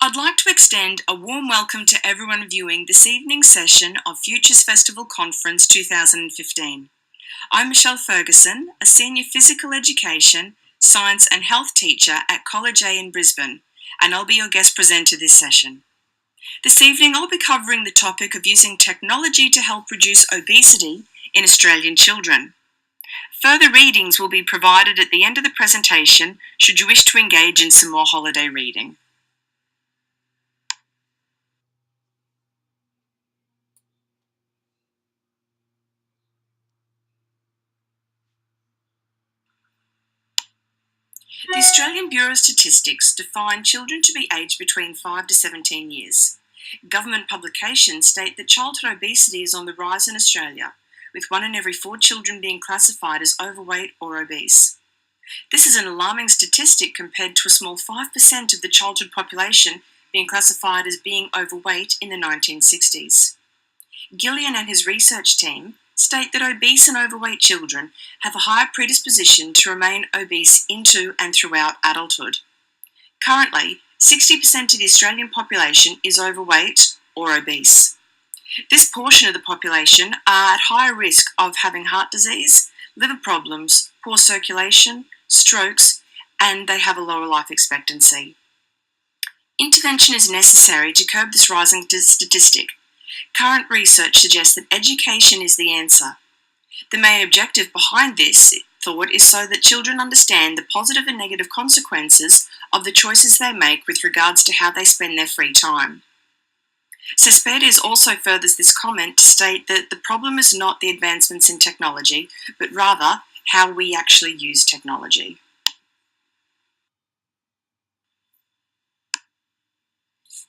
I'd like to extend a warm welcome to everyone viewing this evening's session of Futures Festival Conference 2015. I'm Michelle Ferguson, a Senior Physical Education, Science and Health teacher at College A in Brisbane, and I'll be your guest presenter this session. This evening I'll be covering the topic of using technology to help reduce obesity in Australian children. Further readings will be provided at the end of the presentation should you wish to engage in some more holiday reading. The Australian Bureau of Statistics define children to be aged between 5 to 17 years. Government publications state that childhood obesity is on the rise in Australia, with 1 in every 4 children being classified as overweight or obese. This is an alarming statistic compared to a small 5% of the childhood population being classified as being overweight in the 1960s. Gillian and his research team state that obese and overweight children have a higher predisposition to remain obese into and throughout adulthood. Currently, 60% of the Australian population is overweight or obese. This portion of the population are at higher risk of having heart disease, liver problems, poor circulation, strokes, and they have a lower life expectancy. Intervention is necessary to curb this rising statistic. Current research suggests that education is the answer. The main objective behind this thought is so that children understand the positive and negative consequences of the choices they make with regards to how they spend their free time. Cespedes also furthers this comment to state that the problem is not the advancements in technology, but rather how we actually use technology.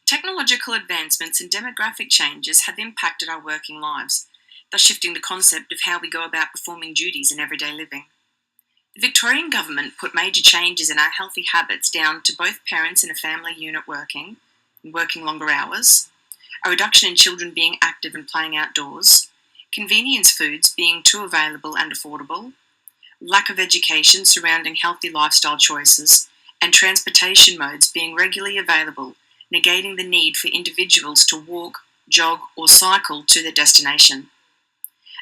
Technological advancements and demographic changes have impacted our working lives, thus shifting the concept of how we go about performing duties in everyday living. The Victorian government put major changes in our healthy habits down to both parents in a family unit working longer hours, a reduction in children being active and playing outdoors, convenience foods being too available and affordable, lack of education surrounding healthy lifestyle choices, and transportation modes being regularly available, negating the need for individuals to walk, jog, or cycle to their destination.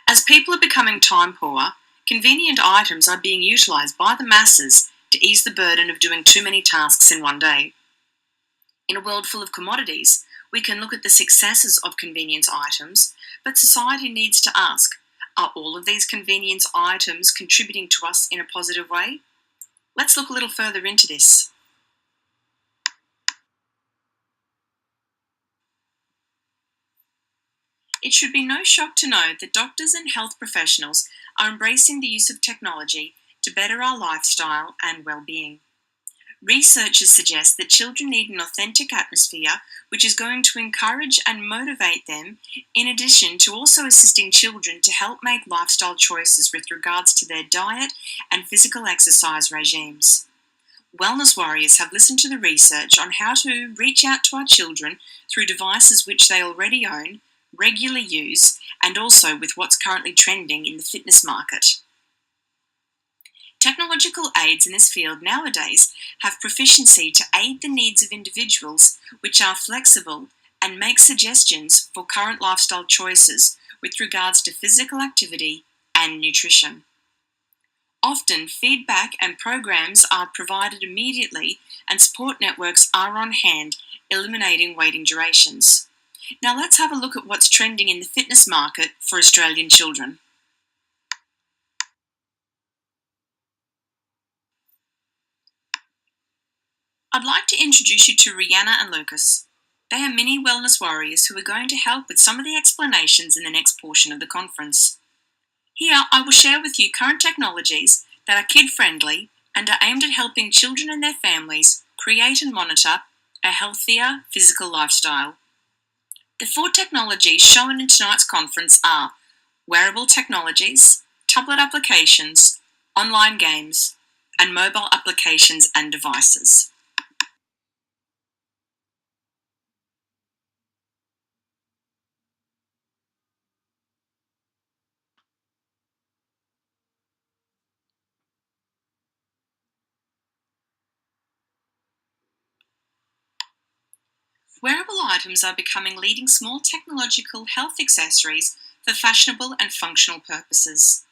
As people are becoming time poor, convenient items are being utilised by the masses to ease the burden of doing too many tasks in one day. In a world full of commodities, we can look at the successes of convenience items, but society needs to ask, are all of these convenience items contributing to us in a positive way? Let's look a little further into this. It should be no shock to know that doctors and health professionals are embracing the use of technology to better our lifestyle and well-being. Researchers suggest that children need an authentic atmosphere which is going to encourage and motivate them, in addition to also assisting children to help make lifestyle choices with regards to their diet and physical exercise regimes. Wellness warriors have listened to the research on how to reach out to our children through devices which they already own, regularly use, and also with what's currently trending in the fitness market. Technological aids in this field nowadays have proficiency to aid the needs of individuals which are flexible and make suggestions for current lifestyle choices with regards to physical activity and nutrition. Often, feedback and programs are provided immediately and support networks are on hand, eliminating waiting durations. Now let's have a look at what's trending in the fitness market for Australian children. I'd like to introduce you to Rihanna and Lucas. They are mini wellness warriors who are going to help with some of the explanations in the next portion of the conference. Here I will share with you current technologies that are kid-friendly and are aimed at helping children and their families create and monitor a healthier physical lifestyle. The 4 technologies shown in tonight's conference are wearable technologies, tablet applications, online games, and mobile applications and devices. items are becoming leading small technological health accessories for fashionable and functional purposes.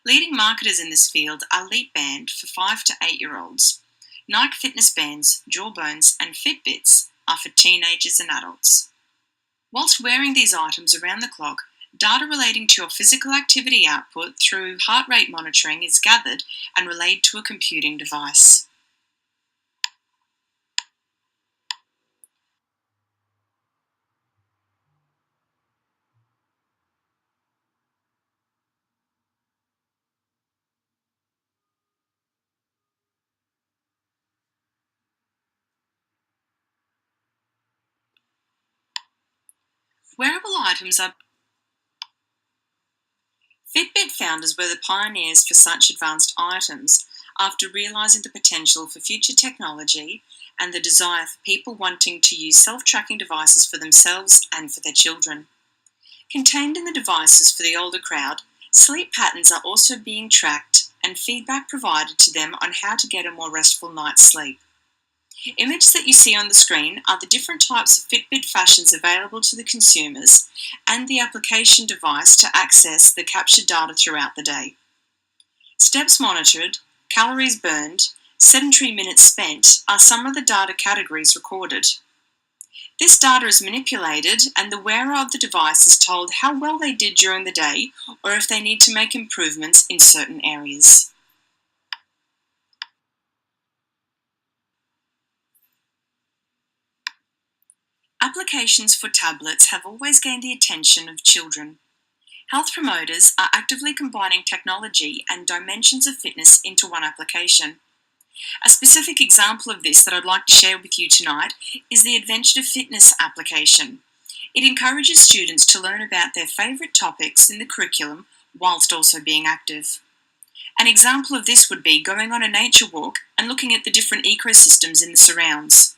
Leading marketers in this field are Leap Band for 5 to 8-year-olds. Nike Fitness Bands, Jawbones, and Fitbits are for teenagers and adults. Whilst wearing these items around the clock, data relating to your physical activity output through heart rate monitoring is gathered and relayed to a computing device. Wearable items are Fitbit founders were the pioneers for such advanced items after realising the potential for future technology and the desire for people wanting to use self-tracking devices for themselves and for their children. Contained in the devices for the older crowd, sleep patterns are also being tracked and feedback provided to them on how to get a more restful night's sleep. Images that you see on the screen are the different types of Fitbit fashions available to the consumers and the application device to access the captured data throughout the day. Steps monitored, calories burned, sedentary minutes spent are some of the data categories recorded. This data is manipulated and the wearer of the device is told how well they did during the day or if they need to make improvements in certain areas. Applications for tablets have always gained the attention of children. Health promoters are actively combining technology and dimensions of fitness into one application. A specific example of this that I'd like to share with you tonight is the Adventure to Fitness application. It encourages students to learn about their favourite topics in the curriculum whilst also being active. An example of this would be going on a nature walk and looking at the different ecosystems in the surrounds.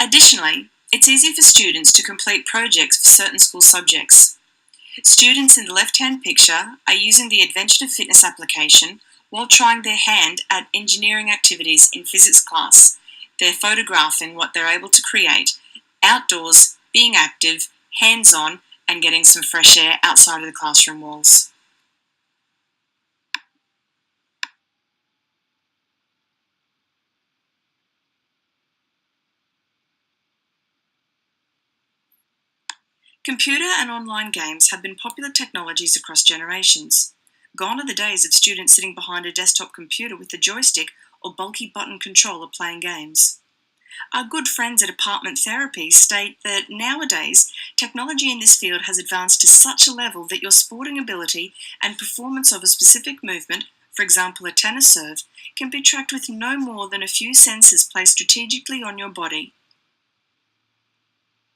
Additionally, it's easy for students to complete projects for certain school subjects. Students in the left-hand picture are using the Adventure to Fitness application while trying their hand at engineering activities in physics class. They're photographing what they're able to create, outdoors, being active, hands-on, and getting some fresh air outside of the classroom walls. Computer and online games have been popular technologies across generations. Gone are the days of students sitting behind a desktop computer with a joystick or bulky button controller playing games. Our good friends at Apartment Therapy state that nowadays, technology in this field has advanced to such a level that your sporting ability and performance of a specific movement, for example a tennis serve, can be tracked with no more than a few sensors placed strategically on your body.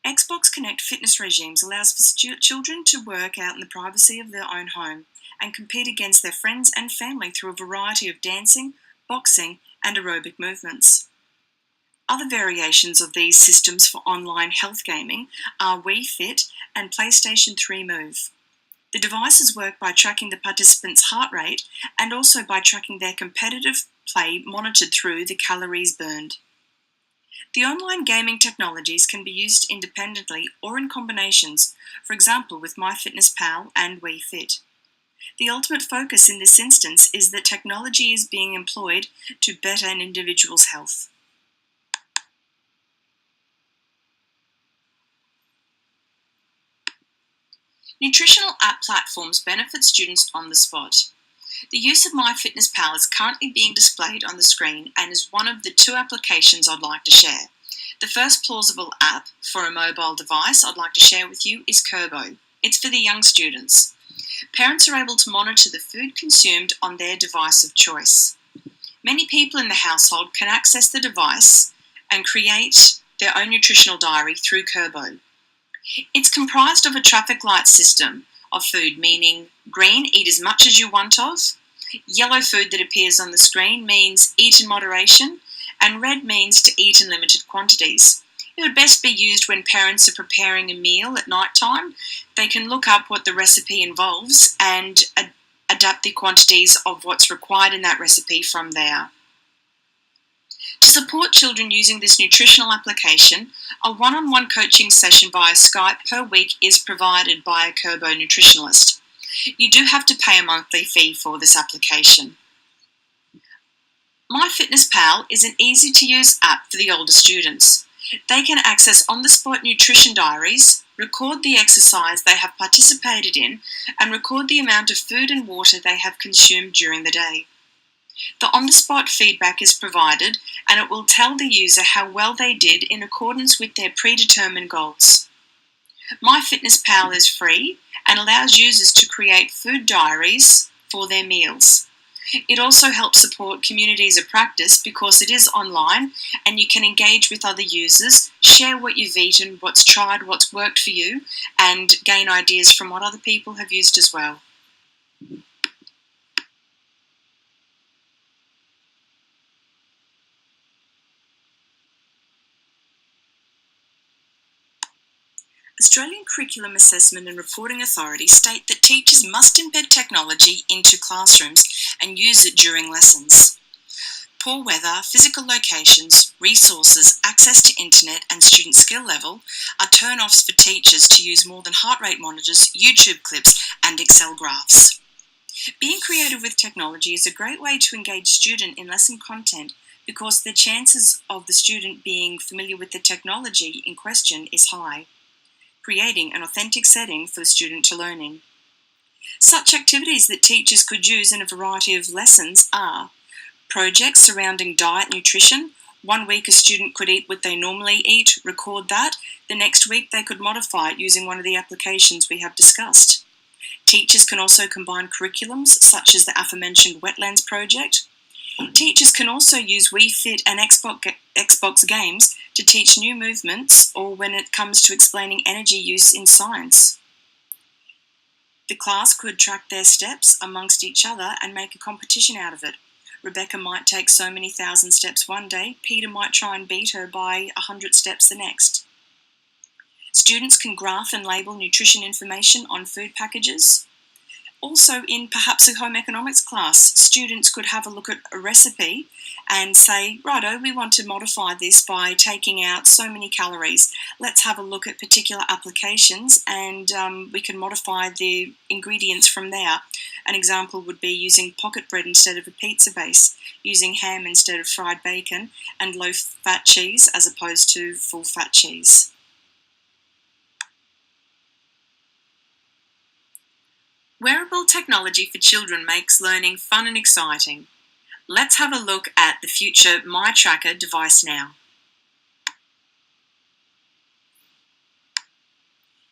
Xbox Connect fitness regimes allows for children to work out in the privacy of their own home and compete against their friends and family through a variety of dancing, boxing, and aerobic movements. Other variations of these systems for online health gaming are Wii Fit and PlayStation 3 Move. The devices work by tracking the participants' heart rate and also by tracking their competitive play monitored through the calories burned. The online gaming technologies can be used independently or in combinations, for example with MyFitnessPal and Wii Fit. The ultimate focus in this instance is that technology is being employed to better an individual's health. Nutritional app platforms benefit students on the spot. The use of MyFitnessPal is currently being displayed on the screen and is one of the two applications I'd like to share. The first plausible app for a mobile device I'd like to share with you is Kurbo. It's for the young students. Parents are able to monitor the food consumed on their device of choice. Many people in the household can access the device and create their own nutritional diary through Kurbo. It's comprised of a traffic light system of food, meaning green, eat as much as you want of, yellow food that appears on the screen means eat in moderation, and red means to eat in limited quantities. It would best be used when parents are preparing a meal at night time. They can look up what the recipe involves and adapt the quantities of what's required in that recipe from there. To support children using this nutritional application, a one-on-one coaching session via Skype per week is provided by a Kerbo nutritionalist. You do have to pay a monthly fee for this application. MyFitnessPal is an easy-to-use app for the older students. They can access on-the-spot nutrition diaries, record the exercise they have participated in, and record the amount of food and water they have consumed during the day. The on-the-spot feedback is provided, and it will tell the user how well they did in accordance with their predetermined goals. MyFitnessPal is free and allows users to create food diaries for their meals. It also helps support communities of practice because it is online and you can engage with other users, share what you've eaten, what's tried, what's worked for you, and gain ideas from what other people have used as well. Australian Curriculum Assessment and Reporting Authority state that teachers must embed technology into classrooms and use it during lessons. Poor weather, physical locations, resources, access to internet and student skill level are turn-offs for teachers to use more than heart rate monitors, YouTube clips and Excel graphs. Being creative with technology is a great way to engage student in lesson content because the chances of the student being familiar with the technology in question is high, creating an authentic setting for the student to learn in. Such activities that teachers could use in a variety of lessons are projects surrounding diet and nutrition. One week a student could eat what they normally eat, record that. The next week they could modify it using one of the applications we have discussed. Teachers can also combine curriculums such as the aforementioned wetlands project. Teachers can also use Wii Fit and Xbox games to teach new movements or when it comes to explaining energy use in science. The class could track their steps amongst each other and make a competition out of it. Rebecca might take so many thousand steps one day, Peter might try and beat her by 100 steps the next. Students can graph and label nutrition information on food packages. Also, in perhaps a home economics class, students could have a look at a recipe and say, righto, we want to modify this by taking out so many calories. Let's have a look at particular applications and we can modify the ingredients from there. An example would be using pocket bread instead of a pizza base, using ham instead of fried bacon, and low-fat cheese as opposed to full-fat cheese. Wearable technology for children makes learning fun and exciting. Let's have a look at the future MyTracker device now.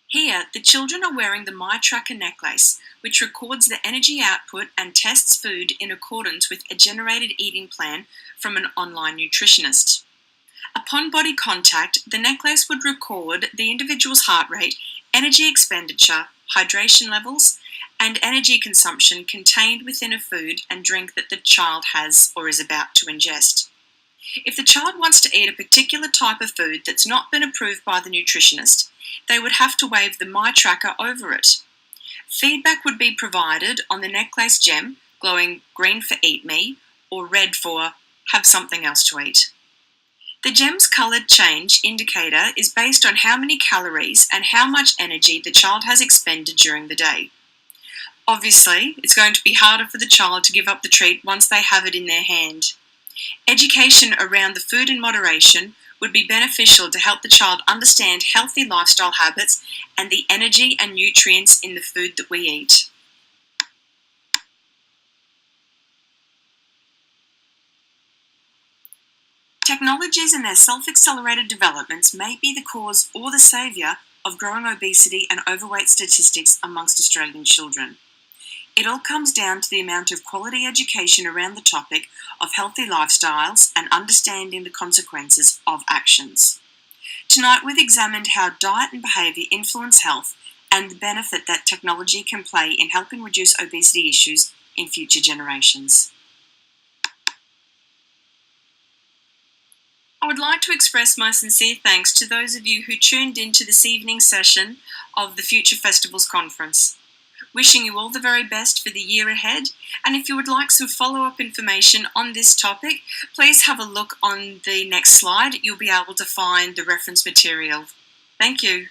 Here, the children are wearing the MyTracker necklace, which records the energy output and tests food in accordance with a generated eating plan from an online nutritionist. Upon body contact, the necklace would record the individual's heart rate, energy expenditure, hydration levels, and energy consumption contained within a food and drink that the child has or is about to ingest. If the child wants to eat a particular type of food that's not been approved by the nutritionist, they would have to wave the MyTracker over it. Feedback would be provided on the necklace gem, glowing green for eat me or red for have something else to eat. The gem's coloured change indicator is based on how many calories and how much energy the child has expended during the day. Obviously, it's going to be harder for the child to give up the treat once they have it in their hand. Education around the food in moderation would be beneficial to help the child understand healthy lifestyle habits and the energy and nutrients in the food that we eat. Technologies and their self-accelerated developments may be the cause or the saviour of growing obesity and overweight statistics amongst Australian children. It all comes down to the amount of quality education around the topic of healthy lifestyles and understanding the consequences of actions. Tonight we've examined how diet and behaviour influence health and the benefit that technology can play in helping reduce obesity issues in future generations. I would like to express my sincere thanks to those of you who tuned into this evening's session of the Future Festivals Conference. Wishing you all the very best for the year ahead, and if you would like some follow-up information on this topic, please have a look on the next slide. You'll be able to find the reference material. Thank you.